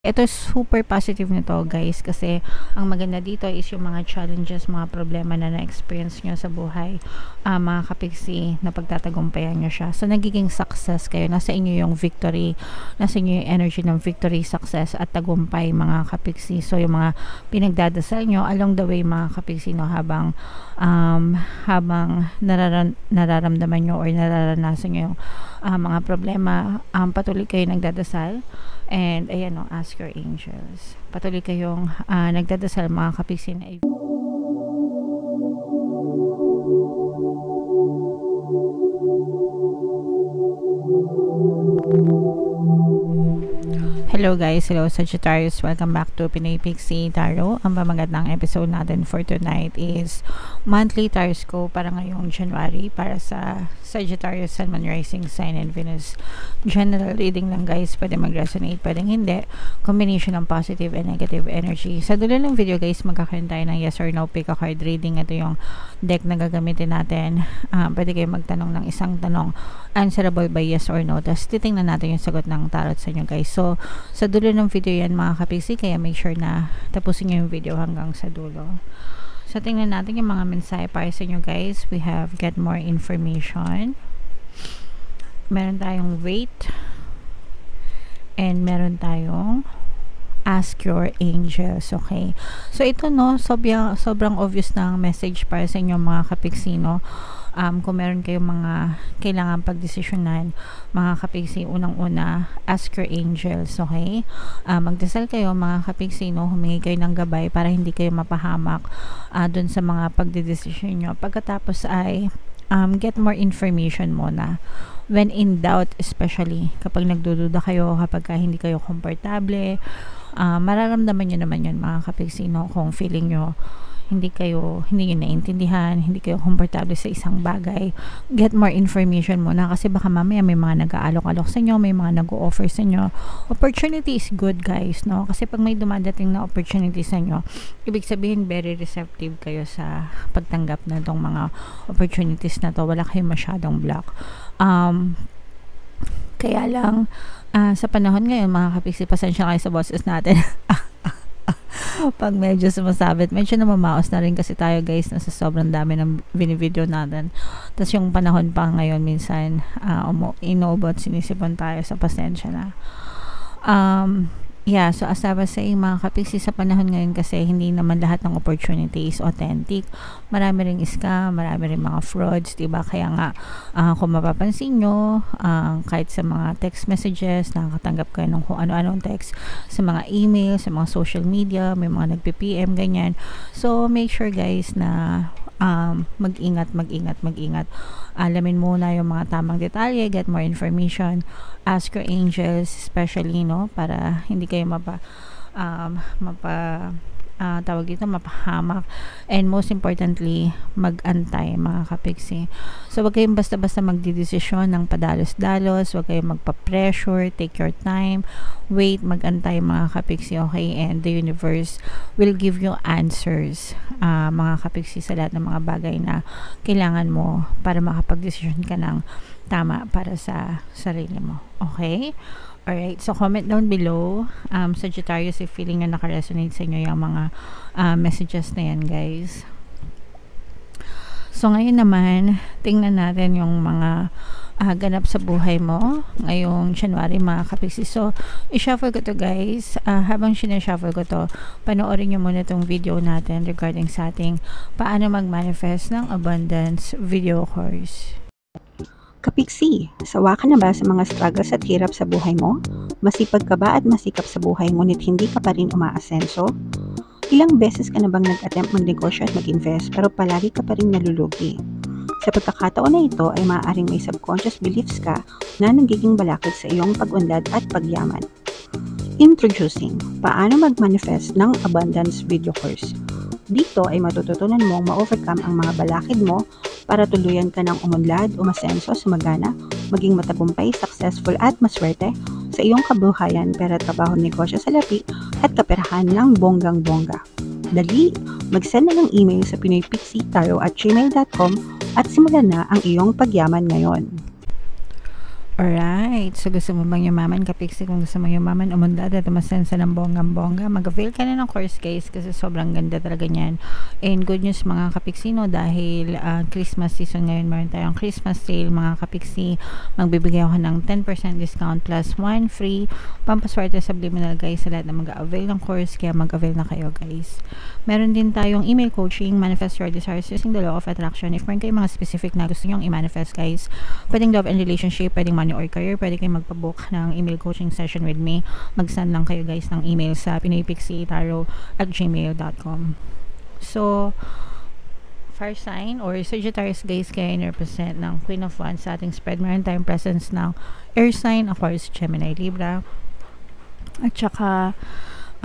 ito super positive nito guys, kasi ang maganda dito is yung mga challenges, mga problema na na-experience nyo sa buhay, mga kapiksi, na pagtatagumpayan nyo siya. So nagiging success kayo, nasa inyo yung victory, nasa inyo yung energy ng victory, success at tagumpay mga kapiksi. So yung mga pinagdadasal nyo along the way mga kapiksi, no, habang nararamdaman nyo or nararanasan nyo yung mga problema, patuloy kayo nagdadasal. And ayan, no, ask your angels, patuloy kayong nagdadasal mga kapiksi na Hello guys, hello Sagittarius, welcome back to Pinoy Pixie Tarot. Ang pamagat ng episode natin for tonight is monthly tarot para ngayong January para sa Sagittarius, Sun, Moon, Rising Sign and Venus. General reading lang guys, pwede mag-resonate, pwedeng hindi. Combination ng positive and negative energy. Sa dulo ng video guys, magkakaroon tayo ng yes or no pick a card reading. Ito yung deck na gagamitin natin. Pwede kayo magtanong ng isang tanong, answerable by yes or no, tapos titingnan natin yung sagot ng tarot sa inyo guys. So sa dulo ng video yan mga kapiksi, kaya make sure na tapusin nyo yung video hanggang sa dulo. So tingnan natin yung mga mensahe para sa inyo guys. We have get more information, meron tayong wait, and meron tayong ask your angels. Okay, so ito no, sobrang obvious na message para sa inyo mga kapiksi, no. Kung meron kayong mga kailangan pagdesisyonan mga kapiksi, unang-una ask your angels. Okay, magdasal kayo mga kapiksi, no, humingi kayo ng gabay para hindi kayo mapahamak dun sa mga pagdedesisyon nyo. Pagkatapos ay get more information muna when in doubt, especially kapag nagdududa kayo, kapag hindi kayo komportable. Mararamdaman nyo naman yun mga kapiksi, no, kung feeling nyo hindi nyo naintindihan, hindi kayo komportable sa isang bagay, get more information muna, kasi baka mamaya may mga nag-aalok-alok sa inyo, may mga nag-o-offer sa inyo. Opportunity is good guys, no, kasi pag may dumadating na opportunity sa inyo, ibig sabihin very receptive kayo sa pagtanggap na itong mga opportunities na to, wala kayong masyadong block. Kaya lang sa panahon ngayon mga kapiksi, pasensya kayo sa boses natin pag medyo sumasabit, medyo namamaos na rin kasi tayo guys, nasa sobrang dami ng video natin. Tapos yung panahon pa ngayon, minsan inobot, sinisipon tayo, sa pasensya na. Yeah, so as I was saying mga kapiksi, sa panahon ngayon kasi hindi naman lahat ng opportunity is authentic. Marami ring scam, marami ring mga frauds, diba? Kaya nga kung mapapansin nyo, kahit sa mga text messages, nakakatanggap kayo ng kung ano-anong text, sa mga email, sa mga social media, may mga nagpi-PM, ganyan. So make sure guys na mag-ingat. Alamin muna yung mga tamang detalye, get more information, ask your angels especially, no, para hindi kayo mapahamak, and most importantly mag-antay mga kapiksi. So wag kayong basta-basta magdidesisyon ng padalos-dalos, wag kayong magpa-pressure, take your time, wait, mag-antay mga kapiksi. Okay, and the universe will give you answers mga kapiksi sa lahat ng mga bagay na kailangan mo para makapag-desisyon ka ng tama para sa sarili mo. Okay? Alright, so comment down below Sagittarius if feeling na nakaresonate sa inyo yung mga messages na yan guys. So ngayon naman, tingnan natin yung mga ganap sa buhay mo ngayong January mga kapiksi. So i-shuffle ko to guys. Habang sinashuffle ko to, panoorin nyo muna tong video natin regarding sa ating paano mag-manifest ng abundance video course. Kapiksi, sawa ka na ba sa mga struggles at hirap sa buhay mo? Masipag ka ba at masikap sa buhay ngunit hindi ka pa rin umaasenso? Ilang beses ka na bang nag-attempt magnegosyo at mag-invest pero palagi ka pa rin nalulugi? Sa pagkakataon na ito ay maaaring may subconscious beliefs ka na nagiging balakid sa iyong pag-unlad at pagyaman. Introducing, paano mag-manifest ng abundance video course. Dito ay matututunan mong ma-overcome ang mga balakid mo para tuluyan ka ng umunlad, umasenso, sumagana, maging matagumpay, successful at maswerte sa iyong kabuhayan, pera, trabaho, negosyo, salapi at kaperahan ng bonggang-bongga. Dali, mag-send na ng email sa pinoypixietarot@gmail.com at simulan na ang iyong pagyaman ngayon. Alright, so gusto mo bang yumaman, Kapiksi? Kung gusto mo yumaman, umundad at umasensa ng bonggang-bongga, mag-avail ka na ng course guys kasi sobrang ganda talaga niyan. And good news mga Kapiksi, no, dahil Christmas season ngayon, meron tayong Christmas sale mga Kapiksi. Magbibigay ako ng 10% discount plus 1 free pampaswerte subliminal guys sa lahat na mag-avail ng course, kaya mag-avail na kayo guys. Meron din tayong email coaching, manifest your desires using the law of attraction. If meron kayong mga specific na gusto nyong i-manifest guys, pwedeng love and relationship, pwedeng money or career, pwede kayong magpabook ng email coaching session with me. Mag-send lang kayo guys ng email sa pinoypixietaro@gmail.com. So, fire sign or Sagittarius guys, kaya in-represent ng Queen of Wands sa ating spread. Meron tayong presence ng air sign, Aquarius, Gemini, Libra, at saka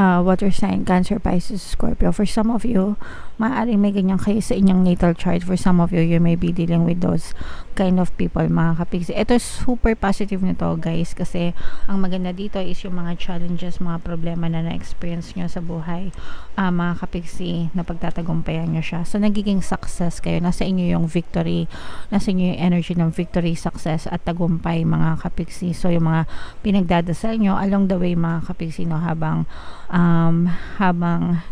water sign, Cancer, Pisces, Scorpio. For some of you, maaaring may ganyan kayo sa inyong natal chart. For some of you, you may be dealing with those kind of people mga Kapiksi. Ito super positive nito guys, kasi ang maganda dito is yung mga challenges, mga problema na na-experience nyo sa buhay, mga Kapiksi, na pagtatagumpayan nyo siya. So nagiging success kayo, nasa inyo yung victory, nasa inyo yung energy ng victory, success at tagumpay mga Kapiksi. So yung mga pinagdadasal nyo along the way mga Kapiksi, no, habang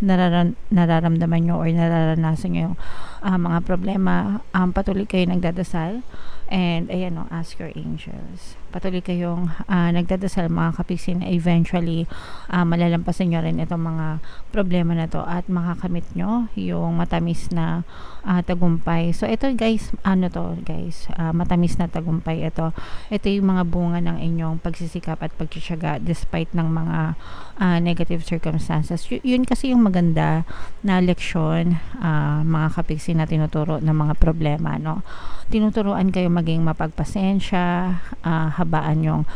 nararamdaman nyo or nararanasan nyo yung mga problema, patuloy kayo nagdadasal. And ayan, no, ask your angels. Patuloy kayong nagdadasal mga Kapiksi na eventually malalampasan nyo rin itong mga problema na to at makakamit nyo yung matamis na tagumpay. So ito guys, matamis na tagumpay ito. Ito yung mga bunga ng inyong pagsisikap at pagtsatsaga despite ng mga negative circumstances. Yun kasi yung maganda na leksyon mga Kapiksi na tinuturo ng mga problema, no. Tinuturuan kayo maging mapagpasensya, habaan yung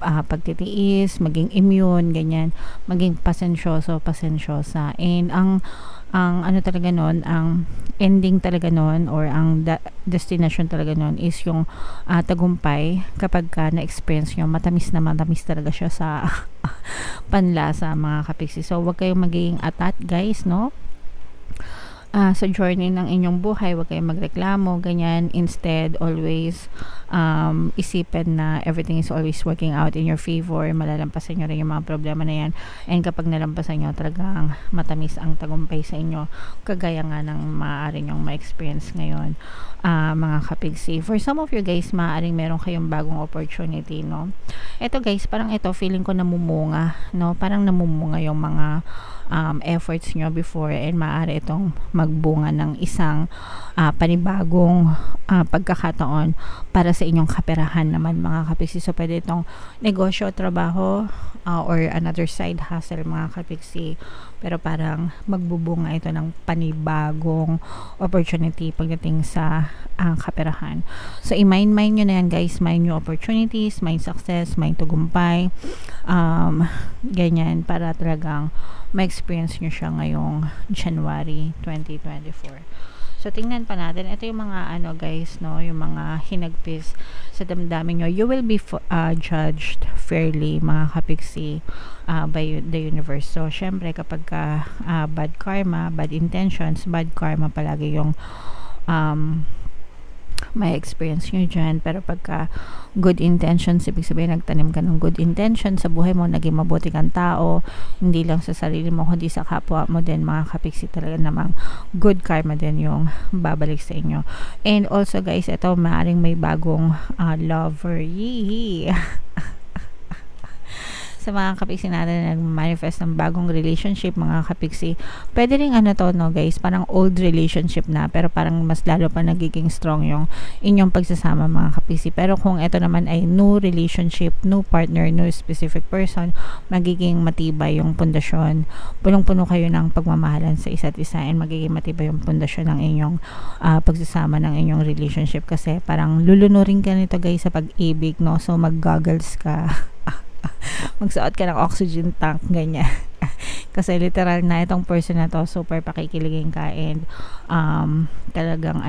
pagtitiis, maging immune, ganyan, maging pasensyosa. And ang ano talaga nun, ang ending talaga nun or ang destination talaga nun is yung tagumpay kapag na-experience nyo, matamis talaga siya sa panlasa mga Kapiksi. So wag kayong maging atat guys, no, sa journey ng inyong buhay. Huwag kayong magreklamo, ganyan. Instead, always isipin na everything is always working out in your favor. Malalampasan nyo rin yung mga problema na yan. And kapag nalampasan nyo, talagang matamis ang tagumpay sa inyo. Kagaya nga ng maaari nyong ma-experience ngayon, mga Kapiksi. For some of you guys, maaaring meron kayong bagong opportunity, no. Ito guys, parang ito, feeling ko namumunga, no. Parang namumunga yung mga efforts nyo before, and maaari itong magbunga ng isang panibagong pagkakataon para sa inyong kaperahan naman mga Kapiksi. So pwede itong negosyo, trabaho, or another side hustle mga Kapiksi, pero parang magbubunga ito ng panibagong opportunity pagdating sa kaperahan. So i-mind nyo na yan guys, mind nyo opportunities, mind success, mind tagumpay, ganyan, para talagang ma-experience nyo siya ngayong January 2024. So tingnan pa natin, ito yung mga guys, no, yung mga hinagpis sa damdamin nyo. You will be judged fairly mga Kapiksi by the universe. So syempre kapag bad karma, bad intentions, bad karma palagi yung may experience nyo dyan. Pero pagka good intentions, ibig sabihin nagtanim ka ng good intention sa buhay mo, naging mabuti kang tao, hindi lang sa sarili mo kundi sa kapwa mo din mga Kapiksi, talaga namang good karma din yung babalik sa inyo. And also guys, ito maaring may bagong lover. Yee! Sa mga Kapiksi natin na nag-manifest ng bagong relationship mga Kapiksi, pwede rin to, no guys, parang old relationship na, pero parang mas lalo pa nagiging strong yung inyong pagsasama mga Kapiksi. Pero kung ito naman ay new relationship, new partner, new specific person, magiging matibay yung pundasyon. Punong-puno kayo ng pagmamahalan sa isa't isa, and magiging matibay yung pundasyon ng inyong pagsasama ng inyong relationship, kasi parang lulunurin ka nito guys sa pag-ibig, no. So mag-goggles ka, magsuot ka ng oxygen tank, ganyan. Kasi literal na itong person na to, super pakikiligin ka and talagang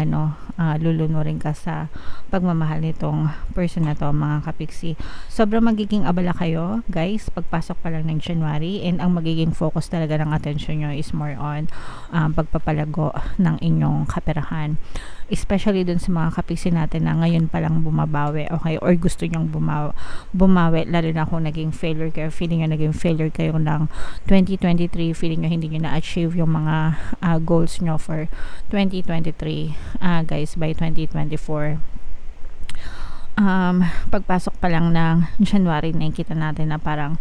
lulunurin ka sa pagmamahal nitong person na to, mga kapiksi. Sobrang magiging abala kayo, guys, pagpasok pa lang ng January, and ang magiging focus talaga ng attention nyo is more on pagpapalago ng inyong kaperahan. Especially dun sa mga kapiksi natin na ngayon pa lang bumabawi, okay, or gusto nyong bumawi, lalo na kung naging failure kayo, feeling nyo naging failure kayo ng 2023, feeling nyo hindi nyo na-achieve yung mga goals nyo for 2023, guys, by 2024. Pagpasok pa lang ng January, nakikita natin na parang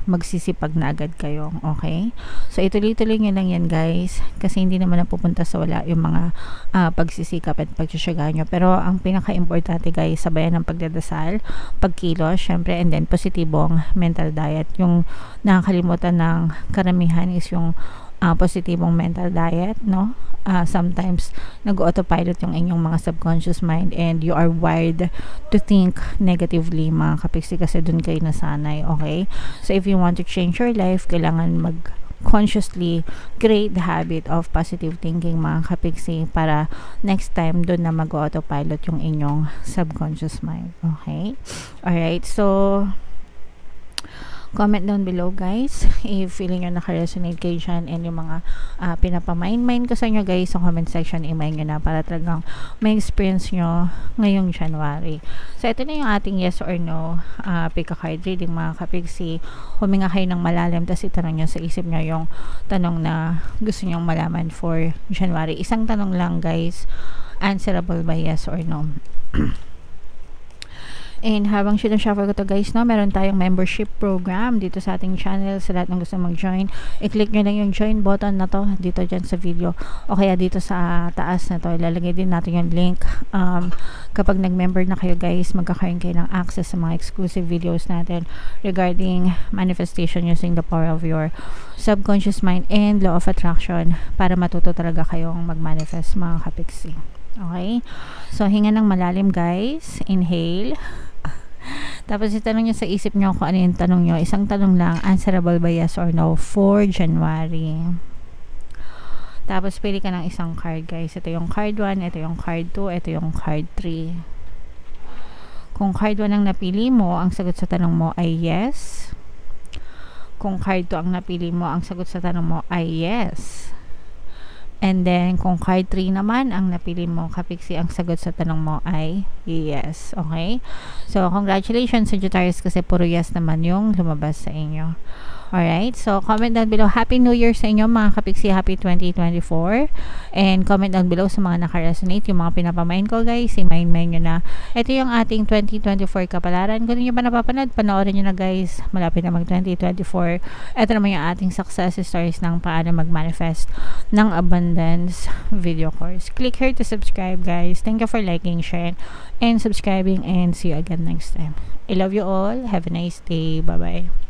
magsisipag na agad kayo, okay? So ituloy-tuloy nyo lang yan, guys, kasi hindi naman napupunta sa wala yung mga pagsisikap at pagtsatsaga nyo. Pero ang pinaka-importante, guys, sabayan ng pagdadasal, pagkilos, syempre, and then positibong mental diet. Yung nakakalimutan ng karamihan is yung positibong mental diet, no? Sometimes nag-autopilot yung inyong mga subconscious mind and you are wired to think negatively, mga kapiksi, kasi dun kayo nasanay, okay? So if you want to change your life, kailangan consciously create the habit of positive thinking, mga kapiksi, para next time dun na mag-autopilot yung inyong subconscious mind, okay? Alright, so comment down below, guys, if feeling nyo naka-resonate kayo dyan and yung mga pinapamind ko sa inyo, guys, sa comment section, email nyo na para talagang may experience nyo ngayong January. So ito na yung ating yes or no pick a card reading, mga kapiksi. Huminga kayo ng malalim, tapos itanong nyo sa isip nyo yung tanong na gusto nyong malaman for January. Isang tanong lang, guys, answerable by yes or no. And habang sinashuffle ko to, guys, no, meron tayong membership program dito sa ating channel. Sa lahat ng gusto mag-join, i-click nyo lang yung join button na to dito dyan sa video, o kaya dito sa taas na to, ilalagay din natin yung link. Kapag nag-member na kayo, guys, magkakaroon kayo ng access sa mga exclusive videos natin regarding manifestation using the power of your subconscious mind and law of attraction, para matuto talaga kayong mag-manifest, mga kapiksi. Okay? So hinga ng malalim, guys. Inhale. Tapos itanong nyo sa isip nyo kung ano yung tanong nyo. Isang tanong lang, answerable by yes or no for January. Tapos pili ka ng isang card, guys. Ito yung card 1, ito yung card 2, ito yung card 3. Kung card 1 ang napili mo, ang sagot sa tanong mo ay yes. Kung card 2 ang napili mo, ang sagot sa tanong mo ay yes. And then, kung card 3 naman ang napili mo, kapiksi, ang sagot sa tanong mo ay yes. Okay? So, congratulations, Sagittarius, kasi puro yes naman yung lumabas sa inyo. Alright? So, comment down below. Happy New Year sa inyo, mga kapiksi. Happy 2024. And comment down below sa mga nakaresonate, yung mga pinapamain ko, guys. I-main nyo na. Ito yung ating 2024 kapalaran. Kung nyo pa napapanood, panoorin nyo na, guys. Malapit na mag-2024. Ito naman yung ating success stories ng paano mag-manifest ng abundance video course. Click here to subscribe, guys. Thank you for liking, sharing, and subscribing. And see you again next time. I love you all. Have a nice day. Bye-bye.